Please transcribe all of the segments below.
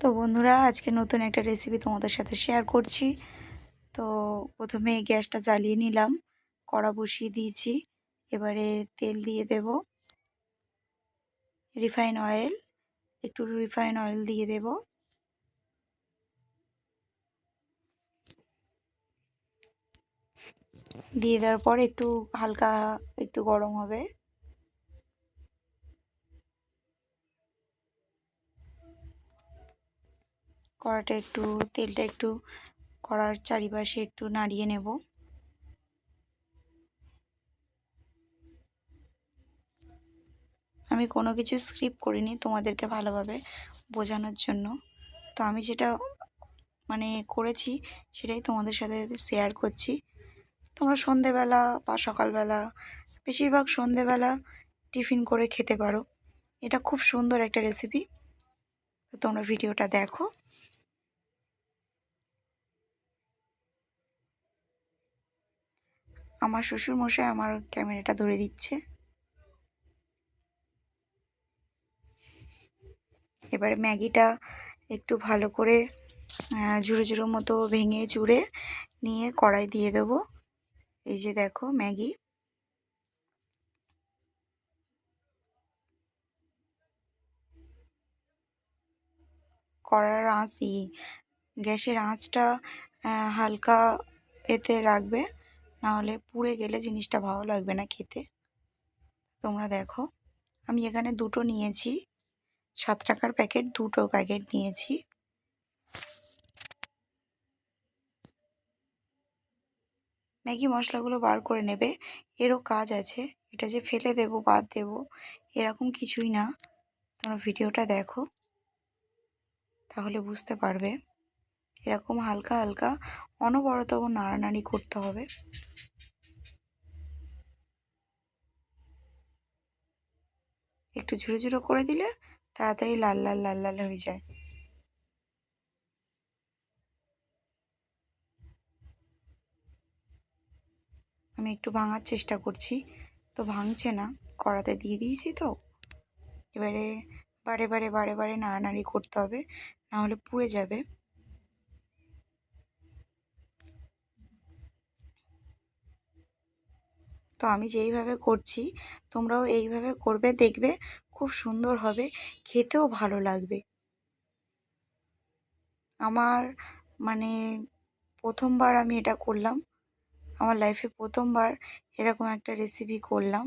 তো বন্ধুরা, আজকে নতুন একটা রেসিপি তোমাদের সাথে শেয়ার করছি। তো প্রথমে গ্যাসটা জ্বালিয়ে নিলাম, কড়া বসিয়ে দিয়েছি। এবারে তেল দিয়ে দেব, রিফাইন অয়েল, একটু রিফাইন অয়েল দিয়ে দেব। দিয়ে দেওয়ার পর একটু হালকা একটু গরম হবে। তেলটা একটু কড়ার চারিপাশে একটু নাড়িয়ে নেব। আমি কোনো কিছু স্ক্রিপ্ট করিনি, তোমাদেরকে ভালোভাবে বোঝানোর জন্য। তো আমি যেটা করেছি সেটাই তোমাদের সাথে শেয়ার করছি। তোমরা সন্ধেবেলা বা সকালবেলা, বেশিরভাগ সন্ধেবেলা টিফিন করে খেতে পারো। এটা খুব সুন্দর একটা রেসিপি। তো তোমরা ভিডিওটা দেখো। আমার শ্বশুরমশাই আমার ক্যামেরাটা ধরে দিচ্ছে। এবারে ম্যাগিটা একটু ভালো করে ঝুড়ো ঝুড়ো মতো ভেঙে চুড়ে নিয়ে কড়াই দিয়ে দেবো। এই যে দেখো ম্যাগি। কড়ার গ্যাসের আঁচটা হালকা এতে রাখবে, নাহলে পুড়ে গেলে জিনিসটা ভালো লাগবে না খেতে। তোমরা দেখো, আমি এখানে দুটো নিয়েছি, 7 টাকার প্যাকেট, দুটো প্যাকেট নিয়েছি। ম্যাগি মশলাগুলো বার করে নেবে। এরও কাজ আছে, এটা যে ফেলে দেব বাদ দেব এরকম কিছুই না। তোমরা ভিডিওটা দেখো, তাহলে বুঝতে পারবে। এরকম হালকা হালকা অনবরত নাড়ানাড়ি করতে হবে। একটু ঝুড়ো ঝুড়ো করে দিলে তাড়াতাড়ি লাল লাল লাল লাল হয়ে যায়। আমি একটু ভাঙার চেষ্টা করছি, তো ভাঙছে না, কড়াতে দিয়ে দিয়েছি তো। এবারে বারে বারে বারে বারে নাড়ানাড়ি করতে হবে, নাহলে পুড়ে যাবে। তো আমি যেইভাবে করছি তোমরাও এইভাবে করবে, দেখবে খুব সুন্দর হবে, খেতেও ভালো লাগবে। আমার মানে প্রথমবার আমি এটা করলাম, আমার লাইফে প্রথমবার এরকম একটা রেসিপি করলাম।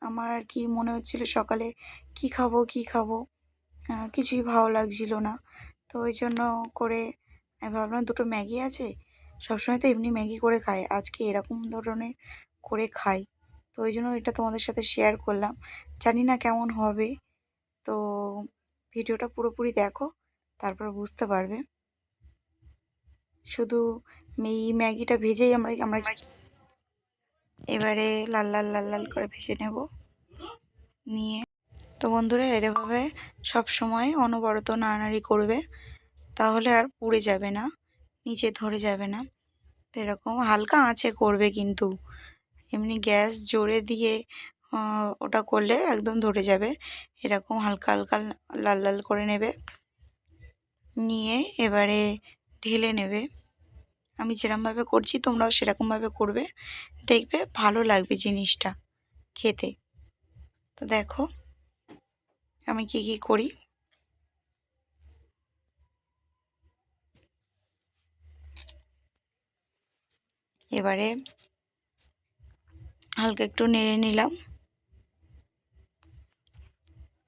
আমার আর কি মনে হচ্ছিল সকালে কি খাবো কি খাবো, কিছুই ভালো লাগছিল না। তো ওই জন্য করে আমি ভাবলাম দুটো ম্যাগি আছে, সবসময় তো এমনি ম্যাগি করে খাই, আজকে এরকম ধরনের করে খাই। তো ওই জন্য এটা তোমাদের সাথে শেয়ার করলাম। জানি না কেমন হবে, তো ভিডিওটা পুরোপুরি দেখো, তারপর বুঝতে পারবে। শুধু এই ম্যাগিটা ভেজেই আমরা আমরা এবারে লাল লাল লাল লাল করে ভেজে নেব নিয়ে। তো বন্ধুরা, এভাবে সব সময় অনবরত নাড়ানাড়ি করবে, তাহলে আর পুড়ে যাবে না, নিচে ধরে যাবে না। তো এরকম হালকা আঁচে করবে, কিন্তু এমনি গ্যাস জোরে দিয়ে ওটা করলে একদম ধরে যাবে। এরকম হালকা হালকা লাল লাল করে নেবে, নিয়ে এবারে ঢেলে নেবে। আমি যেরকমভাবে করছি তোমরাও সেরকমভাবে করবে, দেখবে ভালো লাগবে জিনিসটা খেতে। তো দেখো আমি কি কি করি। এবারে হালকা একটু নেড়ে নিলাম।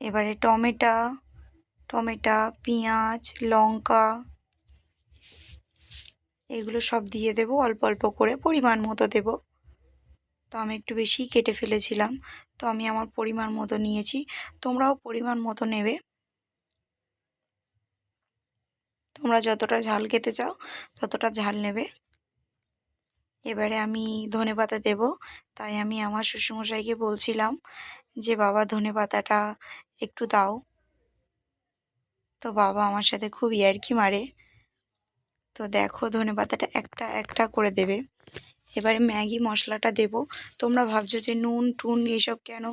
এবারে টমেটো, পেঁয়াজ, লঙ্কা এগুলো সব দিয়ে দেব, অল্প অল্প করে পরিমাণ মতো দেব। তো আমি একটু বেশিই কেটে ফেলেছিলাম, তো আমি আমার পরিমাণ মতো নিয়েছি, তোমরাও পরিমাণ মতো নেবে। তোমরা যতটা ঝাল খেতে চাও ততটা ঝাল নেবে। এবারে আমি ধনেপাতা দেব, তাই আমি আমার শ্বশুরমশাইকে বলছিলাম যে বাবা ধনেপাতাটা একটু দাও। তো বাবা আমার সাথে খুব ইয়ার্কি মারে। তো দেখো ধনেপাতাটা একটা একটা করে দেবে। এবারে ম্যাগি মশলাটা দেব। তোমরা ভাবছো যে নুন টুন এসব কেন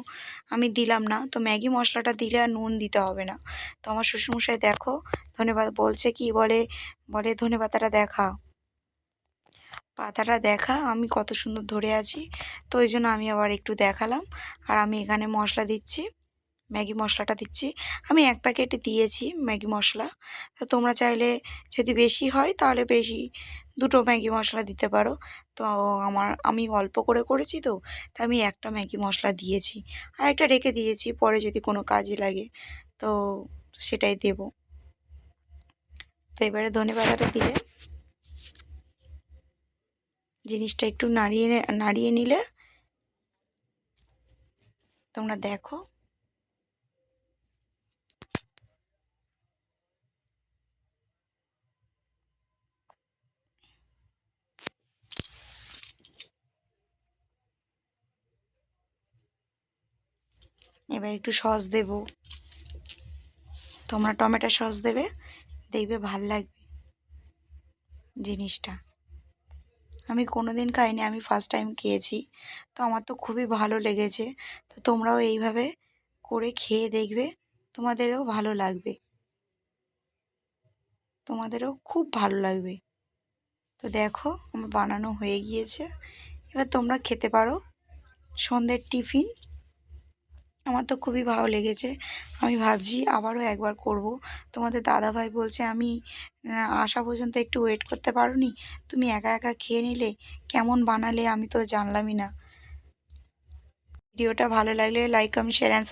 আমি দিলাম না, তো ম্যাগি মশলাটা দিলে আর নুন দিতে হবে না। তো আমার শ্বশুরমশাই দেখো ধনেপাতা বলছে কি বলে বলে ধনেপাতাটা দেখা, পাতাটা দেখা আমি কত সুন্দর ধরে আছি। তো ওই জন্য আমি আবার একটু দেখালাম। আর আমি এখানে মশলা দিচ্ছি, ম্যাগি মশলাটা দিচ্ছি। আমি 1 প্যাকেট দিয়েছি ম্যাগি মশলা। তো তোমরা চাইলে যদি বেশি হয় তাহলে বেশি 2টো ম্যাগি মশলা দিতে পারো। তো আমি অল্প করে করেছি, তো তাই আমি 1টা ম্যাগি মশলা দিয়েছি, আর একটা রেখে দিয়েছি পরে যদি কোনো কাজে লাগে তো সেটাই দেব। তো এবারে ধনেপাতাটা দিলে জিনিসটা একটু নাড়িয়ে নিলে তোমরা দেখো এবার একটু সস দেব। তোমরা টমেটো সস দেবে, দেখবে ভাল লাগবে জিনিসটা। আমি কোনো দিন খাইনি, আমি ফার্স্ট টাইম খেয়েছি। তো আমার তো খুবই ভালো লেগেছে। তো তোমরাও এইভাবে করে খেয়ে দেখবে, তোমাদেরও ভালো লাগবে, তোমাদেরও খুব ভালো লাগবে। তো দেখো আমার বানানো হয়ে গিয়েছে, এবার তোমরা খেতে পারো সন্ধ্যের টিফিন। আমার তো খুবই ভালো লেগেছে। আমি ভাবছি আবারও একবার করব। তোমাদের দাদাভাই বলছে আমি আসা পর্যন্ত একটু ওয়েট করতে পারোনি, তুমি একা একা খেয়ে নিলে, কেমন বানালে আমি তো জানলামই না। ভিডিওটা ভালো লাগলে লাইক কমেন্ট শেয়ার অ্যান্ড